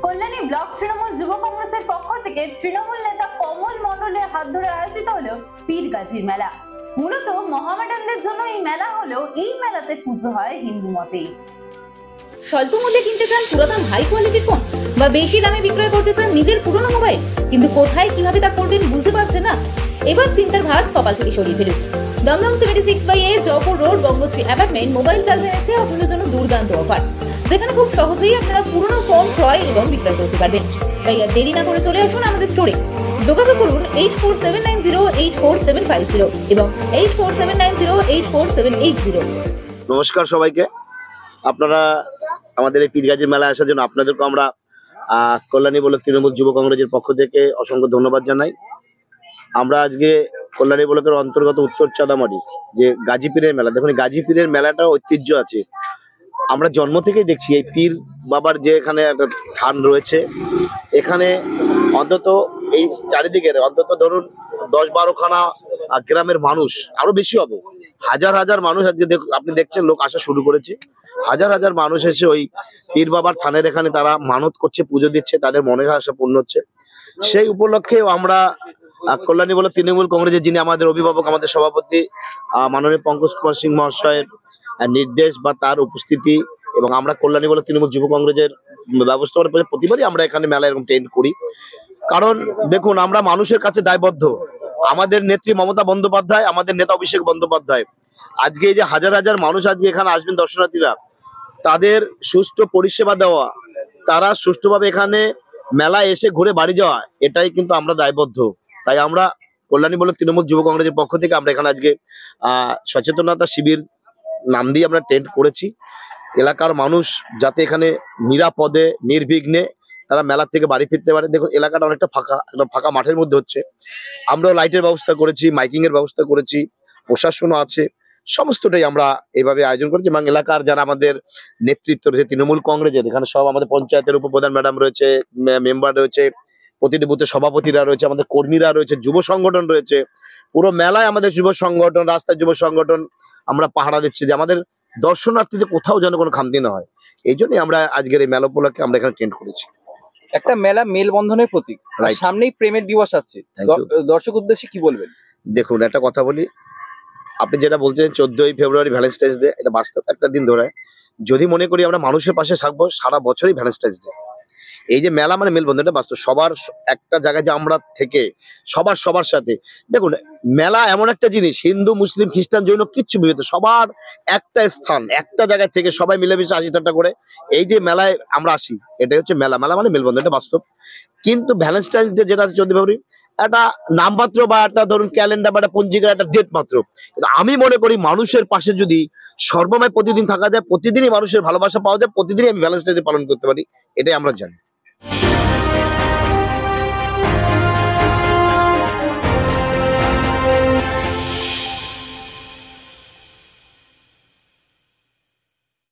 Kalyani block Trinamool যুব কংগ্রেসের পক্ষ থেকে তৃণমূল নেতা কমল মণ্ডলের হাত ধরে আয়োজিত হলো পীরগাছির মেলা। মূলত মহামেডানদের জন্য এই মেলা হলেও এই মেলাতে পুজো হয় হিন্দু মতেই। স্বল্প মূল্যে কিনতে চান পুরাতন হাই কোয়ালিটির ফোন বা বেশি দামে বিক্রয় করতে চান নিজের পুরনো মোবাইল, কিন্তু কোথায় কিভাবে তা করবেন বুঝতে পারছেন না? এবার চিন্তার ভাঁজ কপাল থেকে সরিয়ে ফেলুন। Dum Dum 76/A Jaipur road Gangotri apartment mobile plaza এনেছে আপনাদের জন্য দুর্দান্ত অফার, যেখানে খুব সহজেই আপনারা পুরনো ফোন ক্রয় এবং বিক্রয় করতে পারবেন। তাই আর দেরি না করে চলে আসুন আমাদের স্টোরে। যোগাযোগ করুন 8479084750 এবং 8479084780। নমস্কার সবাইকে। আপনারা আমাদের এই পীরগাছির মেলায় আসার জন্য আপনাদেরকে আমরা কল্যাণী ব্লক তৃণমূল যুব কংগ্রেসের পক্ষ থেকে অসংখ্য ধন্যবাদ জানাই। আমরা আজকে কল্যাণী ব্লকের অন্তর্গত উত্তর চাঁদামারি যে গাজী পীরের মেলা, দেখুন গাজী পীরের মেলাটা ঐতিহ্য আছে। আমরা জন্ম থেকেই দেখছি এই পীর বাবার যে এখানে একটা স্থান রয়েছে, এখানে অন্তত এই চারিদিকের অন্তত ধরুন 10-12খানা গ্রামের মানুষ, আরো বেশি হবে, হাজার হাজার মানুষ আজকে আপনি দেখছেন লোক আসা শুরু করেছে। হাজার হাজার মানুষ এসে ওই পীর বাবার থানের এখানে তারা মানত করছে, পুজো দিচ্ছে, তাদের মনের আশা পূর্ণ হচ্ছে। সেই উপলক্ষে আমরা কল্যাণী ব্লক তৃণমূল কংগ্রেসের যিনি আমাদের অভিভাবক, আমাদের সভাপতি মাননীয় পঙ্কজ কুমার সিং মহাশয়ের নির্দেশ বা তার উপস্থিতি, এবং আমরা কল্যাণী ব্লক তৃণমূল যুব কংগ্রেসের ব্যবস্থাপনা প্রতিবারই আমরা এখানে মেলা এরকম টেন্ড করি। কারণ দেখুন, আমরা মানুষের কাছে দায়বদ্ধ। আমাদের নেত্রী মমতা বন্দ্যোপাধ্যায়, আমাদের নেতা অভিষেক বন্দ্যোপাধ্যায়, আজকে এই যে হাজার হাজার মানুষ আজকে এখানে আসবেন দর্শনার্থীরা, তাদের সুষ্ঠু পরিষেবা দেওয়া, তারা সুষ্ঠুভাবে এখানে মেলায় এসে ঘুরে বাড়ি যাওয়া, এটাই কিন্তু আমরা দায়বদ্ধ। তাই আমরা কল্যাণী ব্লক তৃণমূল যুব কংগ্রেসের পক্ষ থেকে আমরা এখানে আজকে সচেতনতা শিবির নাম দিয়ে আমরা টেন্ট করেছি। এলাকার মানুষ যাতে এখানে নিরাপদে নির্বিঘ্নে তারা মেলার থেকে বাড়ি ফিরতে পারে। দেখুন এলাকাটা অনেকটা ফাঁকা, ফাঁকা মাঠের মধ্যে হচ্ছে। আমরাও লাইটের ব্যবস্থা করেছি, মাইকিং এর ব্যবস্থা করেছি, প্রশাসনও আছে, সমস্তটাই আমরা এইভাবে আয়োজন করেছি। এবং এলাকার যারা আমাদের নেতৃত্ব রয়েছে তৃণমূল কংগ্রেসের, এখানে সব আমাদের পঞ্চায়েতের উপপ্রধান ম্যাডাম রয়েছে, মেম্বার রয়েছে, প্রতিটি বুথের সভাপতিরা রয়েছে, আমাদের কর্মীরা রয়েছে, যুব সংগঠন রয়েছে। পুরো মেলায় আমাদের যুব সংগঠন, রাস্তার যুব সংগঠন আমরা পাহারা দিচ্ছি যে আমাদের দর্শনার্থীদের কোথাও যেন কোনো খামতি না হয়। এই জন্যই আমরা আজকের এই মেলা উপলক্ষে আমরা এখানে টেন্ট করেছি। একটা মেলা মেলবন্ধনের প্রতীক, সামনেই প্রেমের দিবস আসছে, দর্শক উদ্দেশ্যে কি বলবেন? দেখুন একটা কথা বলি, আপনি যেটা বলছেন 14ই ফেব্রুয়ারি ভ্যালেন্টাইন্স ডে, এটা বাস্তব একটা দিন ধরে যদি মনে করি আমরা মানুষের পাশে থাকবো, সারা বছরই ভ্যালেন্টাইন্স ডে। এই যে মেলা মানে মেলবন্ধন, এটা বাস্তব। সবার একটা জায়গায় যে আমরা থেকে সবার সাথে, দেখুন মেলা এমন একটা জিনিস, হিন্দু মুসলিম খ্রিস্টান জৈন কিচ্ছু বিভেদ, সবার একটা স্থান, একটা জায়গায় থেকে সবাই মিলেমিশে 80টা করে এই যে মেলায় আমরা আসি, এটাই হচ্ছে মেলা। মেলা মানে মেলবন্ধন, এটা বাস্তব। কিন্তু ভ্যালেন্টাইন্স ডে যেটা আছে 14 ফেব্রুয়ারি, একটা নামমাত্র বা একটা ধরুন ক্যালেন্ডার বা একটা পঞ্জিকার একটা ডেট মাত্র। কিন্তু আমি মনে করি মানুষের পাশে যদি সর্বময় প্রতিদিন থাকা যায়, প্রতিদিনই মানুষের ভালোবাসা পাওয়া যায়, প্রতিদিনই আমি ভ্যালেন্টাইন্স ডে পালন করতে পারি, এটাই আমরা জানি।